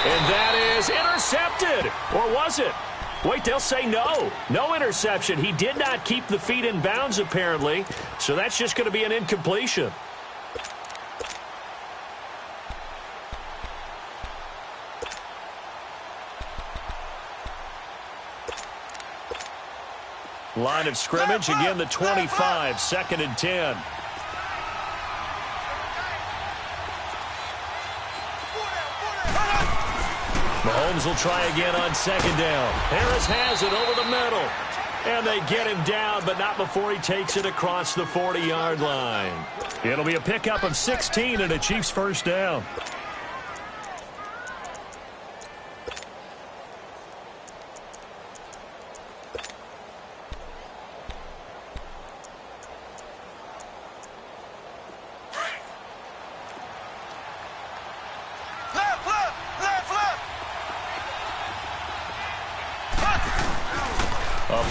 And that is intercepted. Or was it? Wait, they'll say no. No interception. He did not keep the feet in bounds, apparently. So that's just going to be an incompletion. Line of scrimmage, again the 25, 2nd and 10. Mahomes will try again on 2nd down. Harris has it over the middle. And they get him down, but not before he takes it across the 40-yard line. It'll be a pickup of 16 and a Chiefs first down.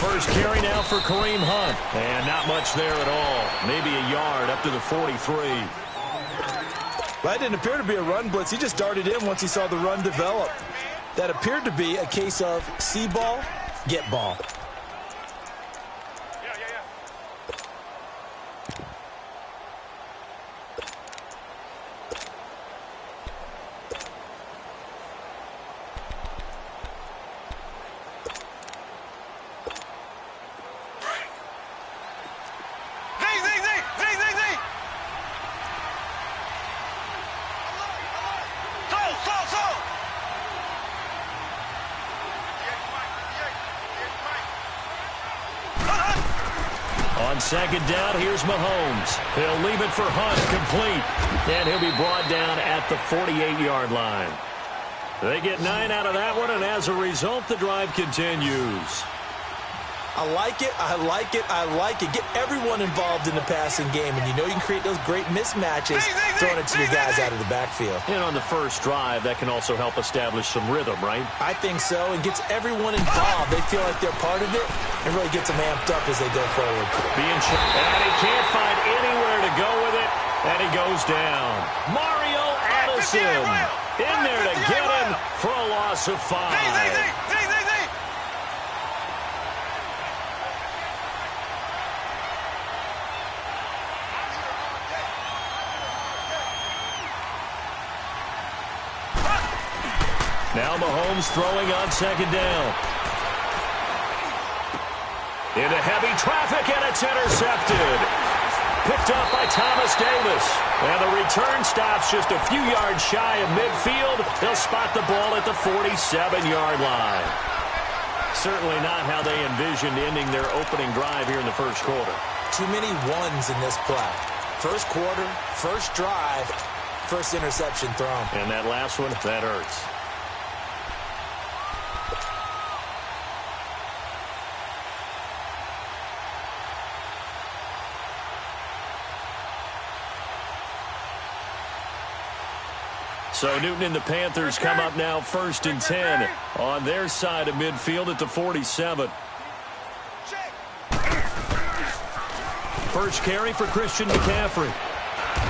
First carry now for Kareem Hunt. And not much there at all. Maybe a yard up to the 43. Well, that didn't appear to be a run blitz. He just darted in once he saw the run develop. That appeared to be a case of see ball, get ball. On 2nd down, here's Mahomes. He'll leave it for Hunt, complete. And he'll be brought down at the 48-yard line. They get 9 out of that one, and as a result, the drive continues. I like it, I like it, I like it. Get everyone involved in the passing game, and you know you can create those great mismatches throwing it to your guys out of the backfield. And on the first drive, that can also help establish some rhythm, right? I think so, and gets everyone involved. They feel like they're part of it, and really gets them amped up as they go forward. And he can't find anywhere to go with it, and he goes down. Mario Addison in there to get him for a loss of 5. Now Mahomes throwing on 2nd down. Into heavy traffic, and it's intercepted. Picked up by Thomas Davis. And the return stops just a few yards shy of midfield. They'll spot the ball at the 47-yard line. Certainly not how they envisioned ending their opening drive here in the first quarter. Too many ones in this play. First quarter, first drive, first interception thrown. And that last one, that hurts. So Newton and the Panthers come up now 1st and 10 on their side of midfield at the 47. First carry for Christian McCaffrey.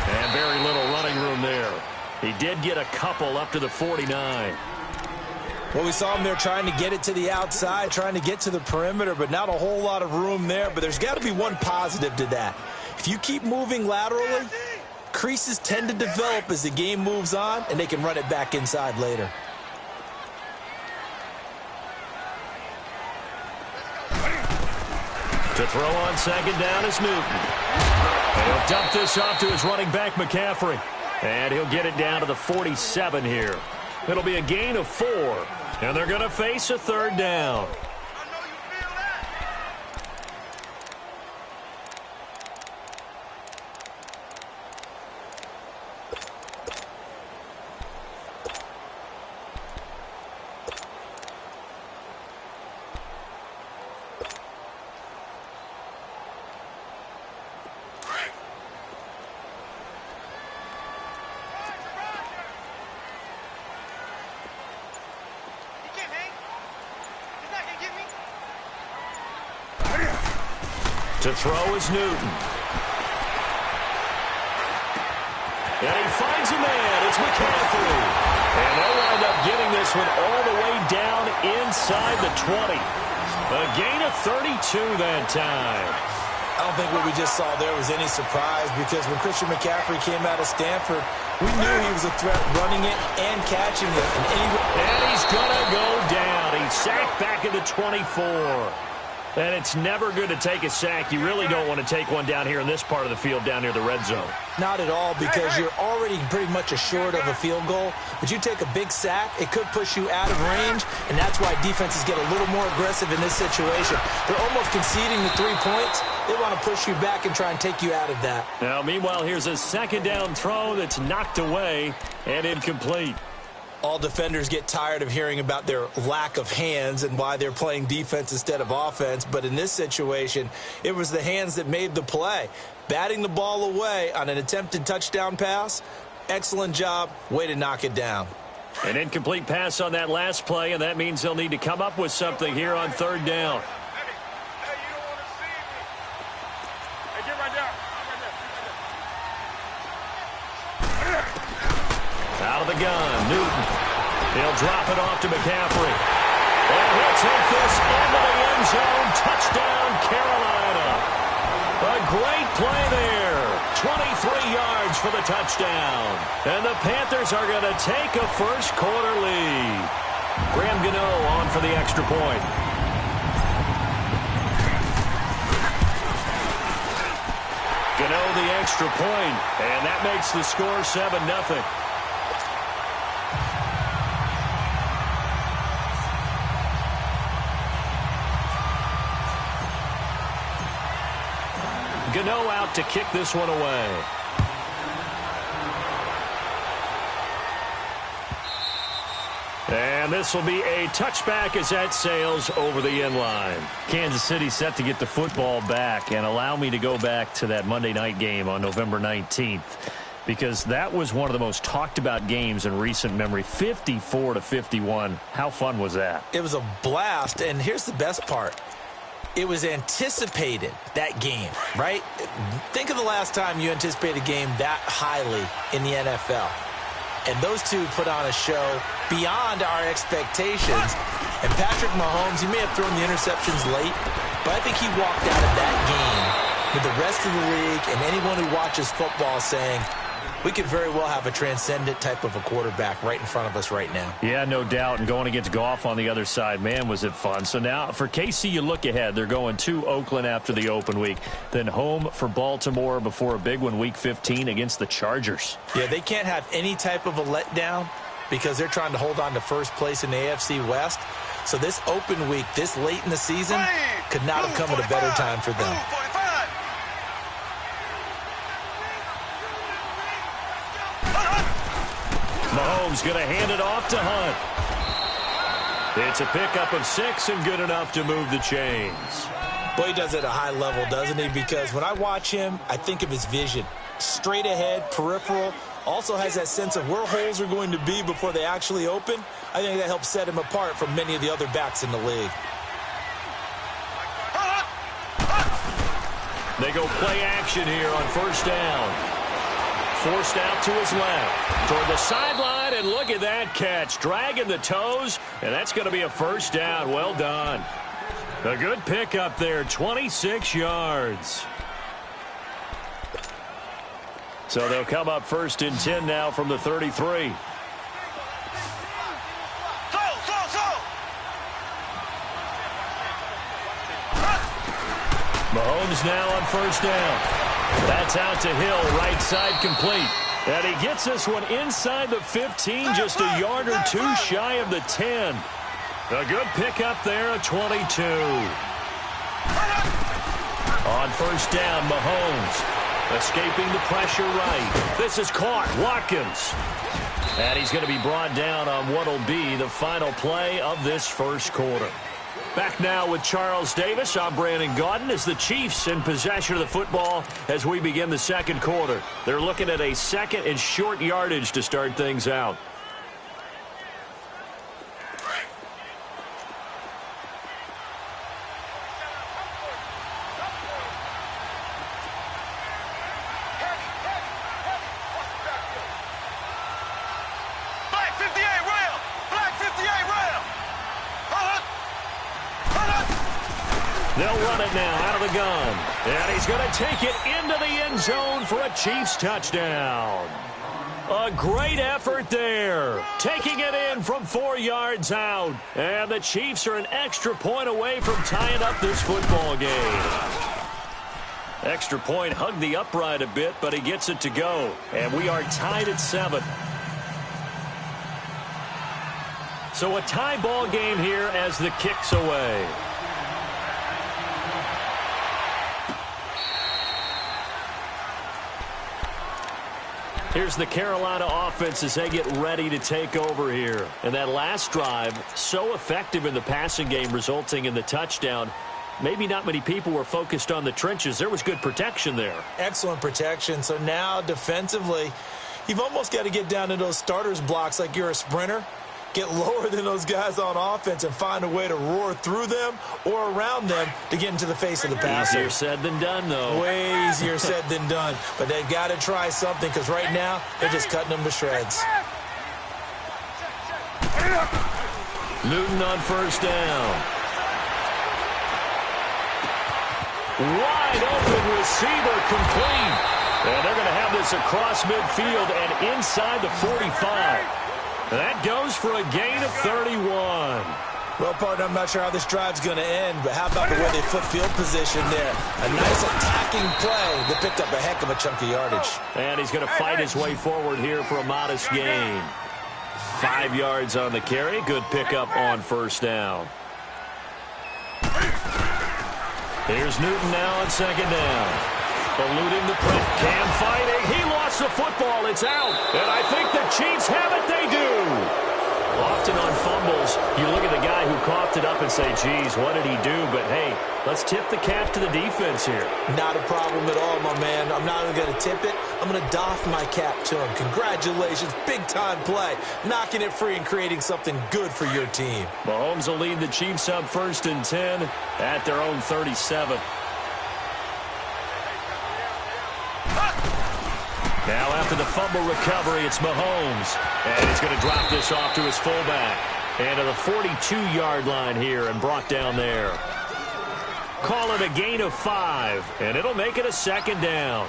And very little running room there. He did get a couple up to the 49. Well, we saw him there trying to get it to the outside, trying to get to the perimeter, but not a whole lot of room there. But there's got to be one positive to that. If you keep moving laterally, creases tend to develop as the game moves on, and they can run it back inside later. To throw on 2nd down is Newton. And he'll dump this off to his running back, McCaffrey. And he'll get it down to the 47 here. It'll be a gain of 4. And they're going to face a 3rd down. To throw is Newton. And he finds a man. It's McCaffrey. And they'll wind up getting this one all the way down inside the 20. A gain of 32 that time. I don't think what we just saw there was any surprise, because when Christian McCaffrey came out of Stanford, we knew he was a threat running it and catching it. And he's going to go down. He's sacked back at the 24. And it's never good to take a sack. You really don't want to take one down here in this part of the field, down near the red zone. Not at all, because you're already pretty much assured of a field goal. But you take a big sack, it could push you out of range, and that's why defenses get a little more aggressive in this situation. They're almost conceding the 3 points. They want to push you back and try and take you out of that. Now, meanwhile, here's a second down throw that's knocked away and incomplete. All defenders get tired of hearing about their lack of hands and why they're playing defense instead of offense. But in this situation, it was the hands that made the play. Batting the ball away on an attempted touchdown pass, excellent job. Way to knock it down. An incomplete pass on that last play, and that means they'll need to come up with something here on third down. Out of the gun, Newton. He'll drop it off to McCaffrey. And he'll take this into the end zone. Touchdown, Carolina. A great play there. 23 yards for the touchdown. And the Panthers are going to take a first quarter lead. Graham Gano on for the extra point. Gano the extra point, and that makes the score 7-0. Gano out to kick this one away. And this will be a touchback as that sails over the end line. Kansas City set to get the football back, and allow me to go back to that Monday night game on November 19th, because that was one of the most talked about games in recent memory. 54-51. How fun was that? It was a blast, and here's the best part. It was anticipated, that game, right? Think of the last time you anticipated a game that highly in the NFL. And those two put on a show beyond our expectations. And Patrick Mahomes, he may have thrown the interceptions late, but I think he walked out of that game with the rest of the league and anyone who watches football saying, we could very well have a transcendent type of a quarterback right in front of us right now. Yeah, no doubt. And going against Goff on the other side, man, was it fun. So now for KC, you look ahead. They're going to Oakland after the open week, then home for Baltimore before a big one, Week 15 against the Chargers. Yeah, they can't have any type of a letdown because they're trying to hold on to first place in the AFC West. So this open week, this late in the season, could not have come at a better time for them. Mahomes going to hand it off to Hunt. It's a pickup of 6 and good enough to move the chains. Boy, he does it at a high level, doesn't he? Because when I watch him, I think of his vision. Straight ahead, peripheral. Also has that sense of where holes are going to be before they actually open. I think that helps set him apart from many of the other backs in the league. They go play action here on first down. Forced out to his left, toward the sideline, and look at that catch. Dragging the toes, and that's going to be a first down. Well done. A good pickup there, 26 yards. So they'll come up first and 10 now from the 33. Mahomes now on first down. That's out to Hill, right side complete. And he gets this one inside the 15, just a yard or two shy of the 10. A good pickup there, a 22. On first down, Mahomes escaping the pressure right. This is caught, Watkins. And he's going to be brought down on what will be the final play of this first quarter. Back now with Charles Davis. I'm Brandon Gaudin as the Chiefs in possession of the football as we begin the second quarter. They're looking at a second and short yardage to start things out. Black 58, Rail! Black 58! They'll run it now out of the gun. And he's going to take it into the end zone for a Chiefs touchdown. A great effort there. Taking it in from 4 yards out. And the Chiefs are an extra point away from tying up this football game. Extra point hugged the upright a bit, but he gets it to go. And we are tied at 7. So a tie ball game here as the kick's away. Here's the Carolina offense as they get ready to take over here. And that last drive, so effective in the passing game, resulting in the touchdown. Maybe not many people were focused on the trenches. There was good protection there. Excellent protection. So now defensively, you've almost got to get down to those starters blocks like you're a sprinter. Get lower than those guys on offense and find a way to roar through them or around them to get into the face of the passer. Easier said than done, though. Way easier said than done. But they've got to try something because right now they're just cutting them to shreds. Newton on first down. Wide open receiver complete. And they're going to have this across midfield and inside the 45. That goes for a gain of 31. Well, partner, I'm not sure how this drive's going to end, but how about the way they flip field position there? A nice attacking play that picked up a heck of a chunk of yardage. And he's going to fight his way forward here for a modest gain. 5 yards on the carry. Good pickup on first down. Here's Newton now on second down. Eluding the press. Cam fighting. He lost the football. It's out. And I think the Chiefs have it. They do. Often on fumbles, you look at the guy who coughed it up and say, geez, what did he do? But, hey, let's tip the cap to the defense here. Not a problem at all, my man. I'm not even going to tip it. I'm going to doff my cap to him. Congratulations. Big-time play. Knocking it free and creating something good for your team. Mahomes will lead the Chiefs up 1st and 10 at their own 37. Now after the fumble recovery, it's Mahomes. And he's going to drop this off to his fullback. And to the 42-yard line here and brought down there. Call it a gain of 5. And it'll make it a second down.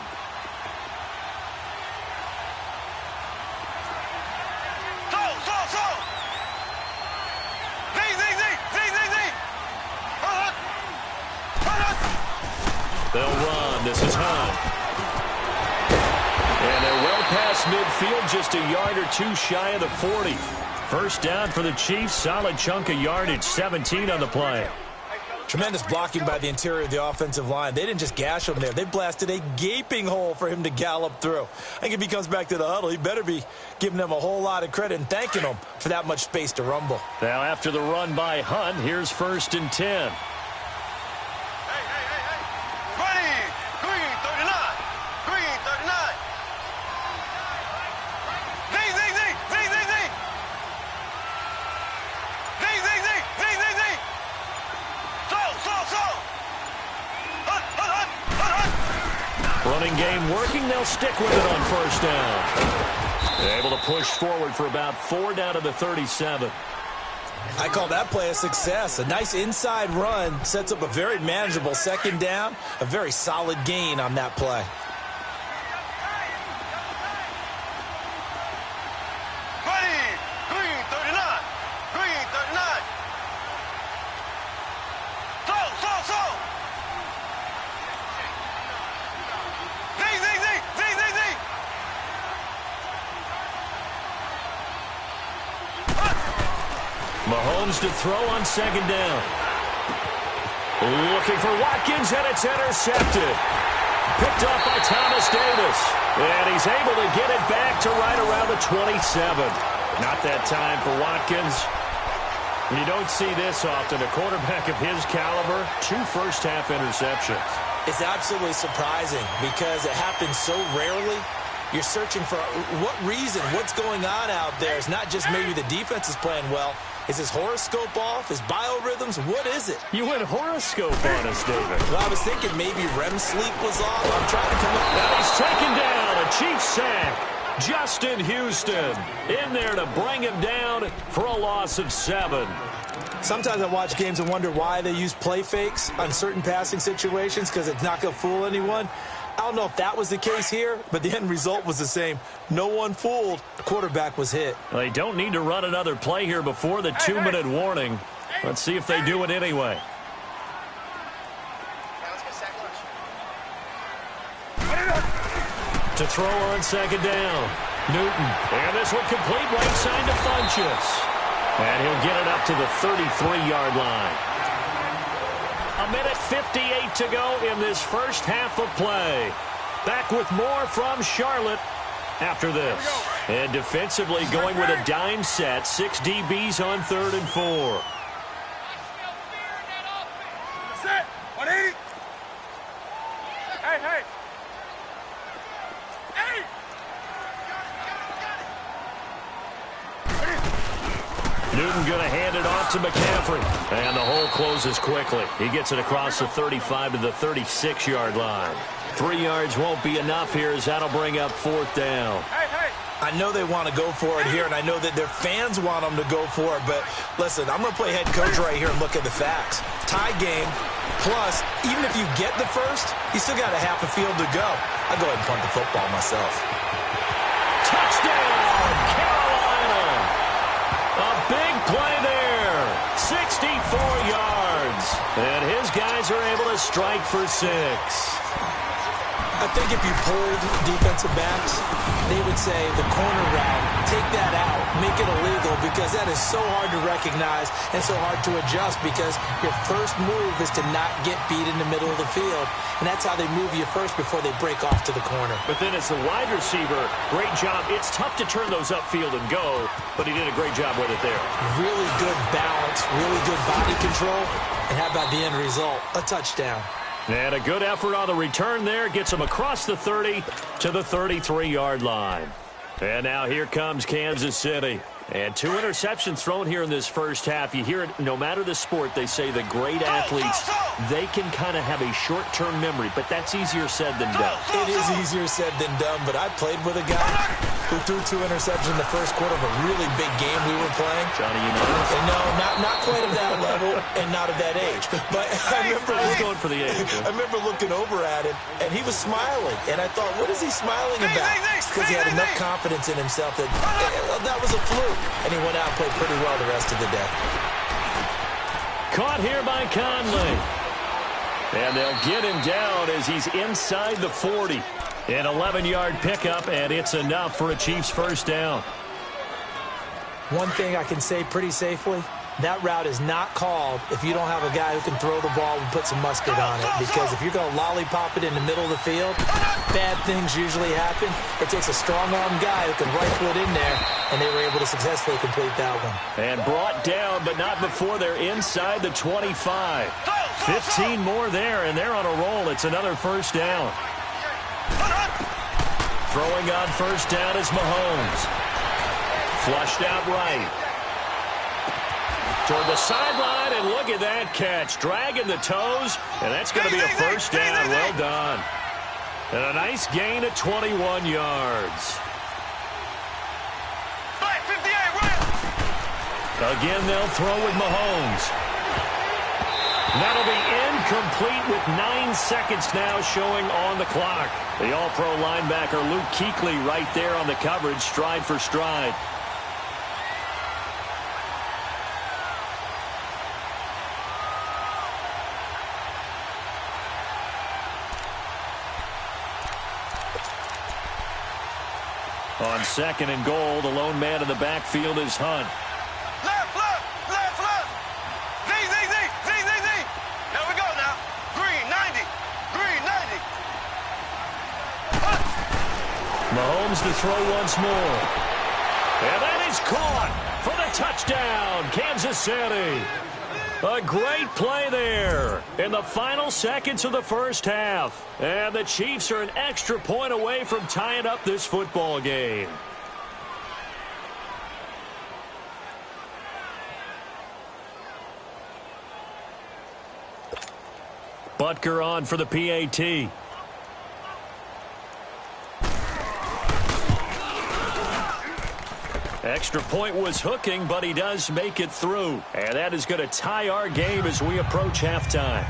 They'll run. This is Hunt. And they're well past midfield, just a yard or two shy of the 40. First down for the Chiefs. Solid chunk of yardage, 17 on the play. Tremendous blocking by the interior of the offensive line. They didn't just gash him there. They blasted a gaping hole for him to gallop through. I think if he comes back to the huddle, he better be giving them a whole lot of credit and thanking them for that much space to rumble. Now after the run by Hunt, here's 1st and 10. Running game working. They'll stick with it on first down. Able to push forward for about 4 down to the 37. I call that play a success. A nice inside run sets up a very manageable second down. A very solid gain on that play. Mahomes to throw on second down. Looking for Watkins, and it's intercepted. Picked up by Thomas Davis. And he's able to get it back to right around the 27. Not that time for Watkins. You don't see this often. A quarterback of his caliber, 2 first-half interceptions. It's absolutely surprising because it happens so rarely. You're searching for what reason, what's going on out there. It's not just maybe the defense is playing well. Is his horoscope off? His biorhythms? What is it? You went horoscope on us, David. Well, I was thinking maybe REM sleep was off. I'm trying to come up. Now he's taken down. A Chiefs sack. Justin Houston in there to bring him down for a loss of 7. Sometimes I watch games and wonder why they use play fakes on certain passing situations, because it's not going to fool anyone. I don't know if that was the case here, but the end result was the same. No one fooled. The quarterback was hit. They don't need to run another play here before the 2-minute warning. Let's see if they do it anyway. To throw on second down. Newton. And this one complete right side to Funchess. And he'll get it up to the 33-yard line. 1:58 to go in this first half of play. Back with more from Charlotte after this. And defensively going with a dime set. 6 DBs on 3rd and 4. Set. 180. Hey, hey. Newton going to hand it off to McCaffrey. And the hole closes quickly. He gets it across the 35 to the 36-yard line. 3 yards won't be enough here, as that'll bring up 4th down. I know they want to go for it here, and I know that their fans want them to go for it. But, listen, I'm going to play head coach right here and look at the facts. Tie game, plus, even if you get the first, you still got a half a field to go. I'll go ahead and punt the football myself. Touchdown, Carolina! A big play there. 64 yards. And his guys are able to strike for 6. I think if you polled defensive backs, they would say the corner route, take that out, make it illegal, because that is so hard to recognize and so hard to adjust, because your first move is to not get beat in the middle of the field. And that's how they move you first before they break off to the corner. But then as the wide receiver, great job. It's tough to turn those upfield and go, but he did a great job with it there. Really good balance, really good body control. And how about the end result? A touchdown. And a good effort on the return there. Gets him across the 30 to the 33-yard line. And now here comes Kansas City. And 2 interceptions thrown here in this first half. You hear it, no matter the sport, they say the great athletes, they can kind of have a short-term memory, but that's easier said than done. It is easier said than done, but I played with a guy who threw 2 interceptions in the first quarter of a really big game we were playing. Johnny Unitas? No, not quite at that level and not at that age. But I was going for the age. I remember looking over at him, and he was smiling. And I thought, what is he smiling about? Because he had enough confidence in himself that that was a fluke. And he went out and played pretty well the rest of the day. Caught here by Conley. And they'll get him down as he's inside the 40. An 11-yard pickup, and it's enough for a Chiefs first down. One thing I can say pretty safely, that route is not called if you don't have a guy who can throw the ball and put some mustard on it. Because if you're going to lollipop it in the middle of the field, bad things usually happen. It takes a strong-arm guy who can rifle it in there, and they were able to successfully complete that one. And brought down, but not before they're inside the 25. 15 more there, and they're on a roll. It's another first down. Throwing on first down is Mahomes. Flushed out right. Toward the sideline, and look at that catch. Dragging the toes, and that's going to be a first down. Well done. And a nice gain at 21 yards. Again, they'll throw with Mahomes. That'll be incomplete with 9 seconds now showing on the clock. The all-pro linebacker Luke Kuechly right there on the coverage, stride for stride. On 2nd and goal, the lone man in the backfield is Hunt. Left. Z. There we go now. Green, 90. Mahomes to throw once more. And that is caught for the touchdown, Kansas City. A great play there in the final seconds of the first half. And the Chiefs are an extra point away from tying up this football game. Butker on for the PAT. Extra point was hooking, but he does make it through. And that is going to tie our game as we approach halftime.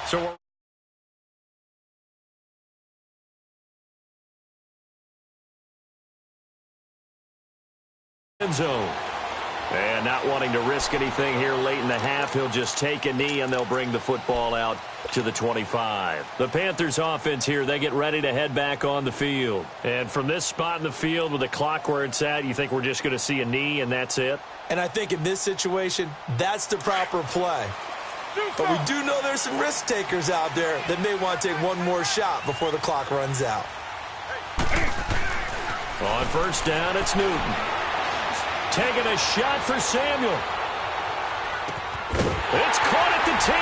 So we're end zone. And not wanting to risk anything here late in the half, he'll just take a knee and they'll bring the football out to the 25. The Panthers offense here, they get ready to head back on the field. And from this spot in the field with the clock where it's at, you think we're just going to see a knee and that's it? And I think in this situation, that's the proper play. But we do know there's some risk takers out there that may want to take one more shot before the clock runs out. On first down, it's Newton. Taking a shot for Samuel. It's caught at the 10.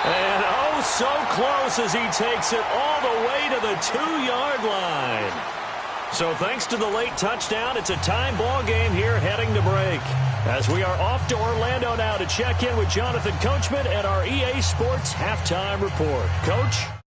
And oh, so close as he takes it all the way to the 2-yard line. So thanks to the late touchdown, it's a time ball game here heading to break. As we are off to Orlando now to check in with Jonathan Coachman and our EA Sports Halftime Report. Coach?